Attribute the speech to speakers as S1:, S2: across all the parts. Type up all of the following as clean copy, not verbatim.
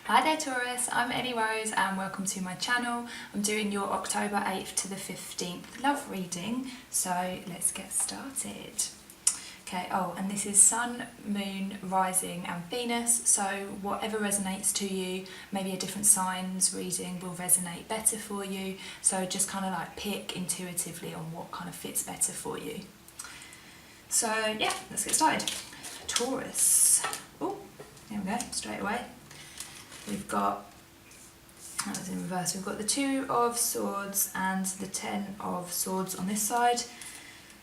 S1: Hi there Taurus, I'm Ellie Rose and welcome to my channel. I'm doing your October 8th to the 15th love reading, so let's get started. Okay, and this is Sun, Moon, Rising and Venus, so whatever resonates to you, maybe a different signs reading will resonate better for you, so just kind of like pick intuitively on what kind of fits better for you. So yeah, let's get started. Taurus. Oh, there we go, straight away. We've got, that was in reverse, we've got the 2 of Swords and the 10 of Swords on this side.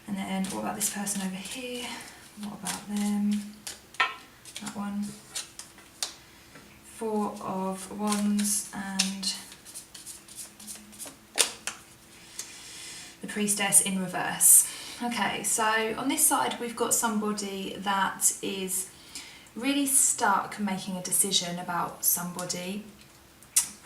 S1: And then what about this person over here? What about them? That one. 4 of Wands and the Priestess in reverse. Okay, so on this side we've got somebody that is really stuck making a decision about somebody,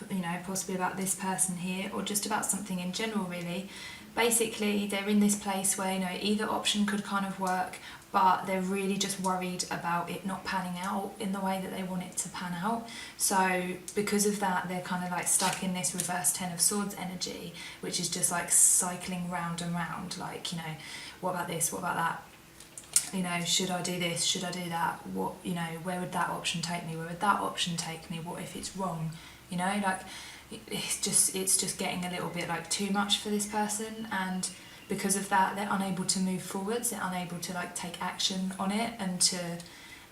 S1: you know, possibly about this person here or just about something in general really. Basically they're in this place where, you know, either option could kind of work, but they're really just worried about it not panning out in the way that they want it to pan out. So because of that, they're kind of like stuck in this reverse 10 of Swords energy, which is just like cycling round and round, like, you know, what about this, what about that? You know, should I do this, should I do that, what, you know, where would that option take me, where would that option take me, what if it's wrong, you know, like it's just getting a little bit like too much for this person, and because of that they're unable to move forwards, they're unable to like take action on it and to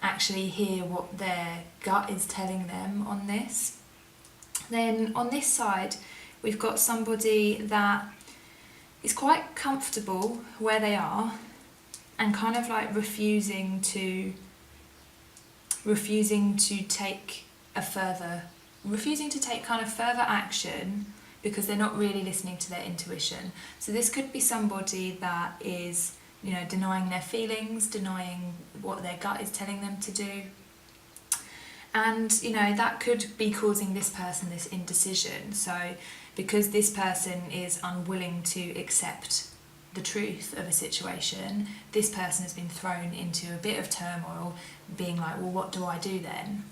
S1: actually hear what their gut is telling them on this. Then on this side we've got somebody that is quite comfortable where they are and kind of like refusing to take kind of further action because they're not really listening to their intuition. So this could be somebody that is, you know, denying their feelings, denying what their gut is telling them to do. And, you know, that could be causing this person this indecision. So because this person is unwilling to accept the truth of a situation, this person has been thrown into a bit of turmoil, being like, well, what do I do then?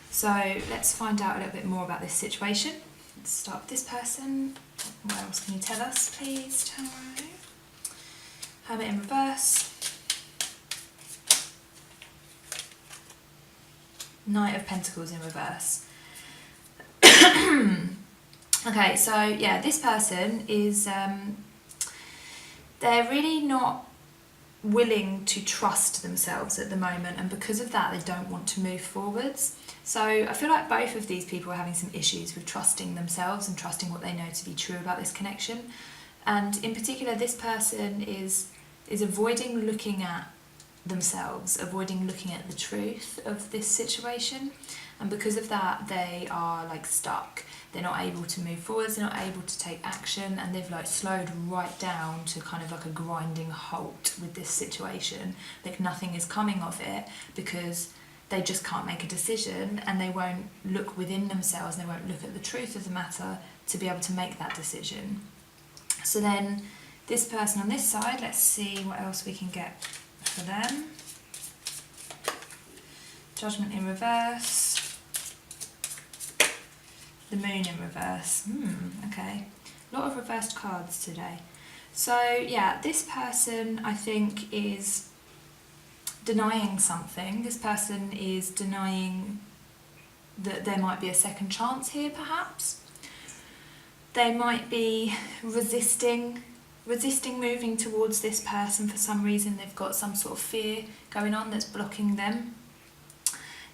S1: So let's find out a little bit more about this situation. Let's start with this person. What else can you tell us, please, Tarot? Hermit in reverse. Knight of Pentacles in reverse. Okay, so yeah, this person is, they're really not willing to trust themselves at the moment, and because of that they don't want to move forwards. So I feel like both of these people are having some issues with trusting themselves and trusting what they know to be true about this connection. And in particular, this person is avoiding looking at themselves, avoiding looking at the truth of this situation. And because of that, they are like stuck. They're not able to move forwards, they're not able to take action, and they've like slowed right down to kind of like a grinding halt with this situation. Like nothing is coming of it because they just can't make a decision, and they won't look within themselves, and they won't look at the truth of the matter to be able to make that decision. So then this person on this side, let's see what else we can get for them. Judgment in reverse. The Moon in reverse. Okay. A lot of reversed cards today. So yeah, this person I think is denying something. This person is denying that there might be a second chance here, perhaps. They might be resisting moving towards this person for some reason. They've got some sort of fear going on that's blocking them.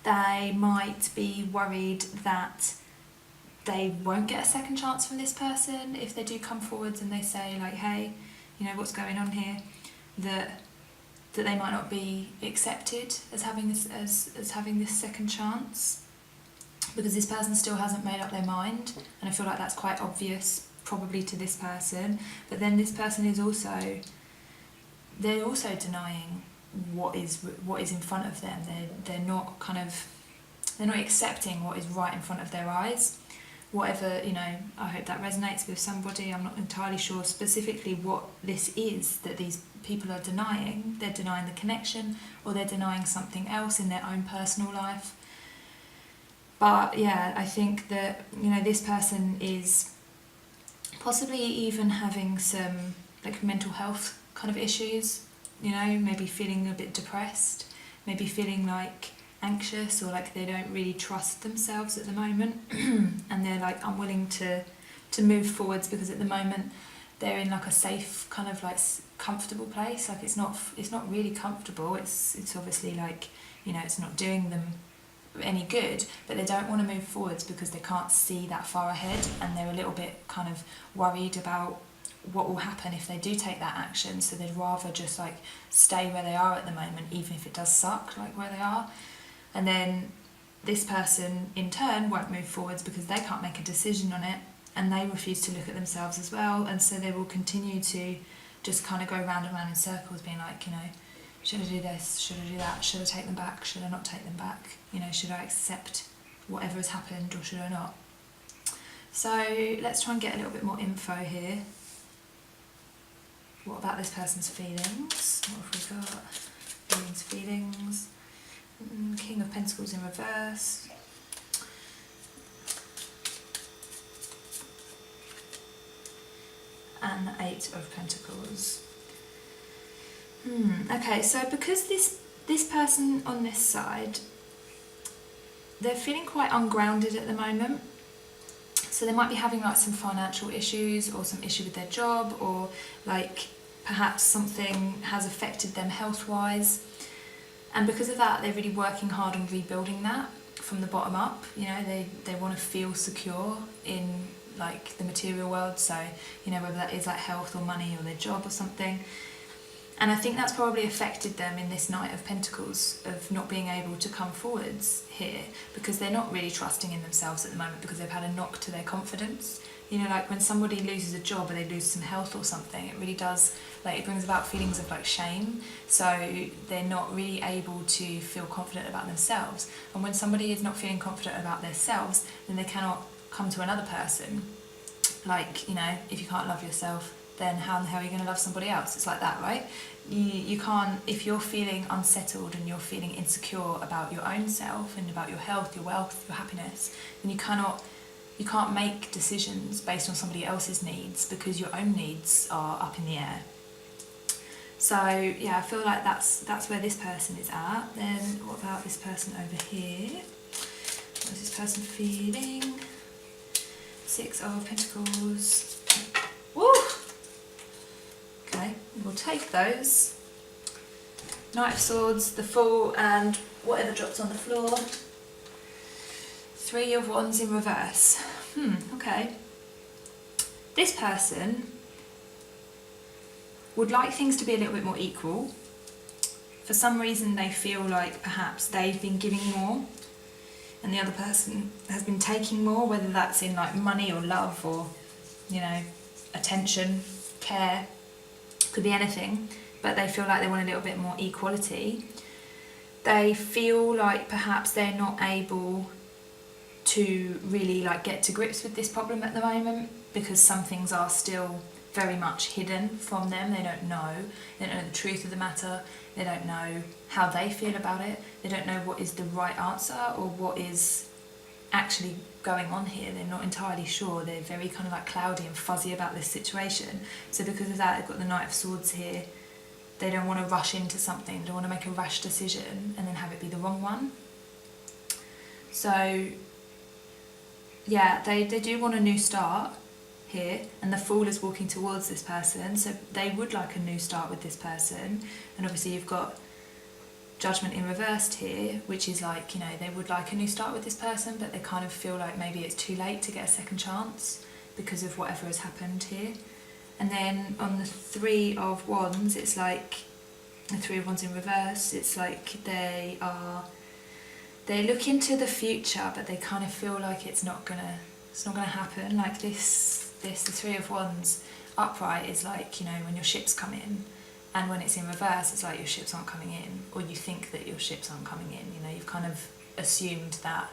S1: They might be worried that they won't get a second chance from this person if they do come forwards and they say like, hey, you know, what's going on here, that they might not be accepted as having this second chance because this person still hasn't made up their mind. And I feel like that's quite obvious probably to this person, but then this person is also denying what is in front of them. They're not accepting what is right in front of their eyes. Whatever, you know, I hope that resonates with somebody. I'm not entirely sure specifically what this is that these people are denying. They're denying the connection, or they're denying something else in their own personal life. But yeah, I think that, you know, this person is possibly even having some like mental health kind of issues, you know, maybe feeling a bit depressed, maybe feeling like anxious, or like they don't really trust themselves at the moment and they're like unwilling to move forwards because at the moment they're in like a safe kind of like comfortable place. Like it's not really comfortable. It's obviously like, you know, it's not doing them any good, but they don't want to move forwards because they can't see that far ahead, and they're a little bit kind of worried about what will happen if they do take that action. So they'd rather just like stay where they are at the moment, even if it does suck, like where they are. And then this person in turn won't move forwards because they can't make a decision on it, and they refuse to look at themselves as well. And so they will continue to just kind of go round and round in circles, being like, you know, should I do this? Should I do that? Should I take them back? Should I not take them back? You know, should I accept whatever has happened or should I not? So let's try and get a little bit more info here. What about this person's feelings? What have we got? Feelings. King of Pentacles in reverse. And the Eight of Pentacles. Okay, so because this person on this side, they're feeling quite ungrounded at the moment. So they might be having like some financial issues or some issue with their job, or like perhaps something has affected them health-wise. And because of that, they're really working hard on rebuilding that from the bottom up. You know, they want to feel secure in like the material world. So, you know, whether that is like health or money or their job or something. And I think that's probably affected them in this Knight of Pentacles, of not being able to come forwards here, because they're not really trusting in themselves at the moment because they've had a knock to their confidence. You know, like when somebody loses a job or they lose some health or something, it really does, like it brings about feelings of like shame. So they're not really able to feel confident about themselves. And when somebody is not feeling confident about themselves, then they cannot come to another person. Like, you know, if you can't love yourself, then how in the hell are you going to love somebody else? It's like that, right? You can't, if you're feeling unsettled and you're feeling insecure about your own self and about your health, your wealth, your happiness, then you can't make decisions based on somebody else's needs, because your own needs are up in the air. So yeah, I feel like that's where this person is at. Then what about this person over here? What is this person feeling? Six of Pentacles. Woo! Okay, we'll take those. Knight of Swords, the Fool, and whatever drops on the floor. Three of Wands in reverse. Okay. This person would like things to be a little bit more equal. For some reason they feel like perhaps they've been giving more and the other person has been taking more, whether that's in like money or love or, you know, attention, care, could be anything, but they feel like they want a little bit more equality. They feel like perhaps they're not able to really like get to grips with this problem at the moment, because some things are still very much hidden from them. They don't know the truth of the matter, they don't know how they feel about it, they don't know what is the right answer or what is actually going on here. They're not entirely sure, they're very kind of like cloudy and fuzzy about this situation. So because of that, they've got the Knight of Swords here. They don't want to rush into something, they don't want to make a rash decision and then have it be the wrong one. So yeah, they do want a new start here, and the Fool is walking towards this person, so they would like a new start with this person. And obviously you've got Judgment in reversed here, which is like, you know, they would like a new start with this person, but they kind of feel like maybe it's too late to get a second chance because of whatever has happened here. And then on the Three of Wands, it's like the Three of Wands in reverse, it's like they look into the future, but they kind of feel like it's not gonna happen. Like the Three of Wands upright is like, you know, when your ships come in, and when it's in reverse, it's like your ships aren't coming in, or you think that your ships aren't coming in. You know, you've kind of assumed that,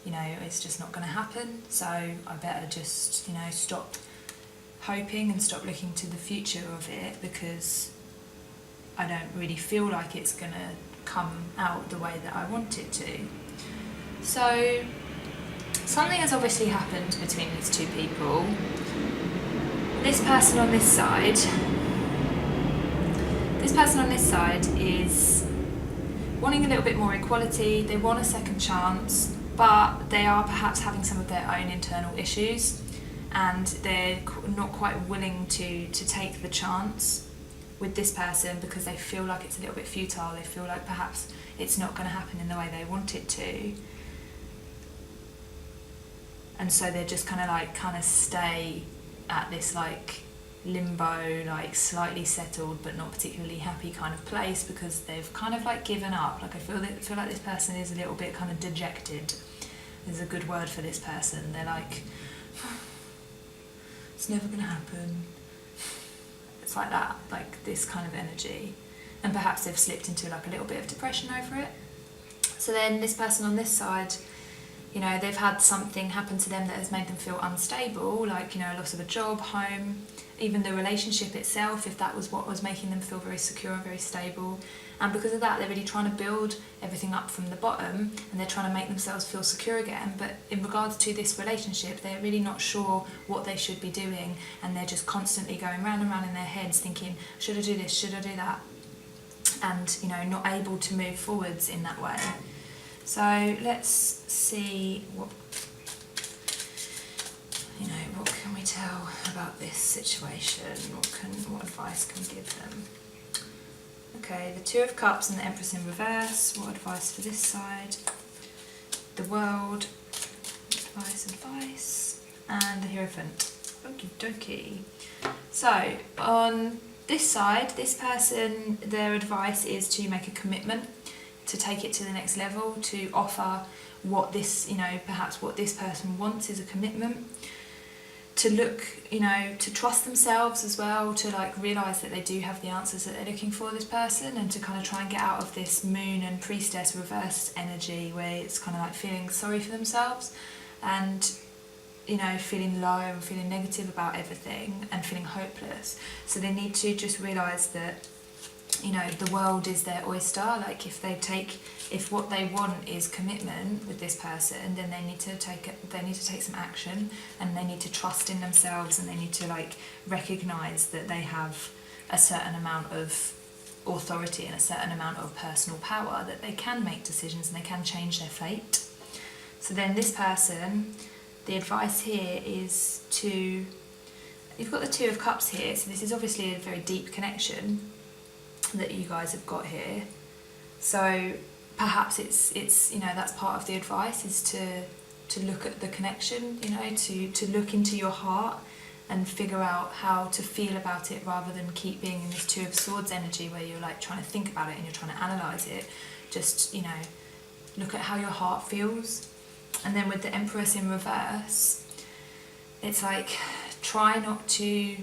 S1: you know, it's just not going to happen. So I better just, you know, stop hoping and stop looking to the future of it, because I don't really feel like it's going to come out the way that I want it to. So something has obviously happened between these two people. This person on this side is wanting a little bit more equality. They want a second chance, but they are perhaps having some of their own internal issues, and they're not quite willing to take the chance with this person because they feel like it's a little bit futile. They feel like perhaps it's not going to happen in the way they want it to, and so they're just kind of stay at this like limbo, like slightly settled but not particularly happy kind of place, because they've kind of like given up. Like I feel like this person is a little bit kind of dejected. There's a good word for this person. They're like, it's never going to happen. It's like that, like this kind of energy, and perhaps they've slipped into like a little bit of depression over it. So then this person on this side, you know, they've had something happen to them that has made them feel unstable, like, you know, loss of a job, home, even the relationship itself, if that was what was making them feel very secure and very stable. And because of that, they're really trying to build everything up from the bottom, and they're trying to make themselves feel secure again. But in regards to this relationship, they're really not sure what they should be doing, and they're just constantly going round and round in their heads thinking, should I do this, should I do that? And, you know, not able to move forwards in that way. So let's see what can we tell about this situation? What advice can we give them? Okay, the Two of Cups and the Empress in reverse. What advice for this side? The World. Advice. And the Hierophant. Okie dokie. So on this side, this person, their advice is to make a commitment, to take it to the next level, to offer what this, you know, perhaps what this person wants is a commitment, to look, you know, to trust themselves as well, to like realise that they do have the answers that they're looking for, this person, and to kind of try and get out of this Moon and Priestess reversed energy where it's kind of like feeling sorry for themselves and, you know, feeling low and feeling negative about everything and feeling hopeless. So they need to just realise that, you know, the world is their oyster. Like if what they want is commitment with this person, then they need to take some action, and they need to trust in themselves, and they need to like recognise that they have a certain amount of authority and a certain amount of personal power, that they can make decisions and they can change their fate. So then this person, the advice here is to, you've got the Two of Cups here, so this is obviously a very deep connection that you guys have got here. So perhaps it's you know, that's part of the advice, is to look at the connection, you know, to look into your heart and figure out how to feel about it, rather than keep being in this Two of Swords energy where you're like trying to think about it and you're trying to analyse it. Just, you know, look at how your heart feels. And then with the Empress in reverse, it's like try not to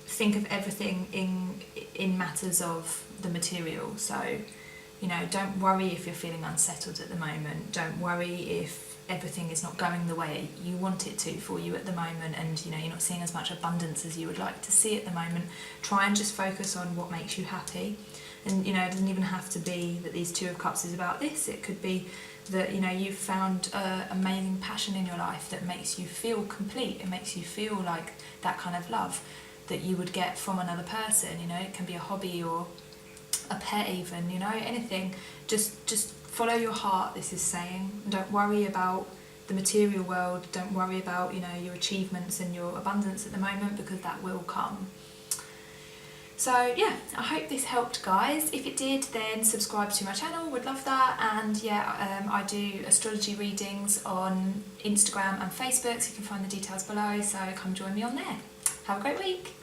S1: think of everything in matters of the material. So, you know, don't worry if you're feeling unsettled at the moment. Don't worry if everything is not going the way you want it to for you at the moment, and, you know, you're not seeing as much abundance as you would like to see at the moment. Try and just focus on what makes you happy. And, you know, it doesn't even have to be that these Two of Cups is about this. It could be that, you know, you've found amazing passion in your life that makes you feel complete. It makes you feel like that kind of love that you would get from another person. You know, it can be a hobby or a pet even, you know, anything. Just follow your heart, this is saying. Don't worry about the material world. Don't worry about, you know, your achievements and your abundance at the moment, because that will come. So yeah, I hope this helped, guys. If it did, then subscribe to my channel, would love that. And yeah, I do astrology readings on Instagram and Facebook, so you can find the details below, so come join me on there. Have a great week.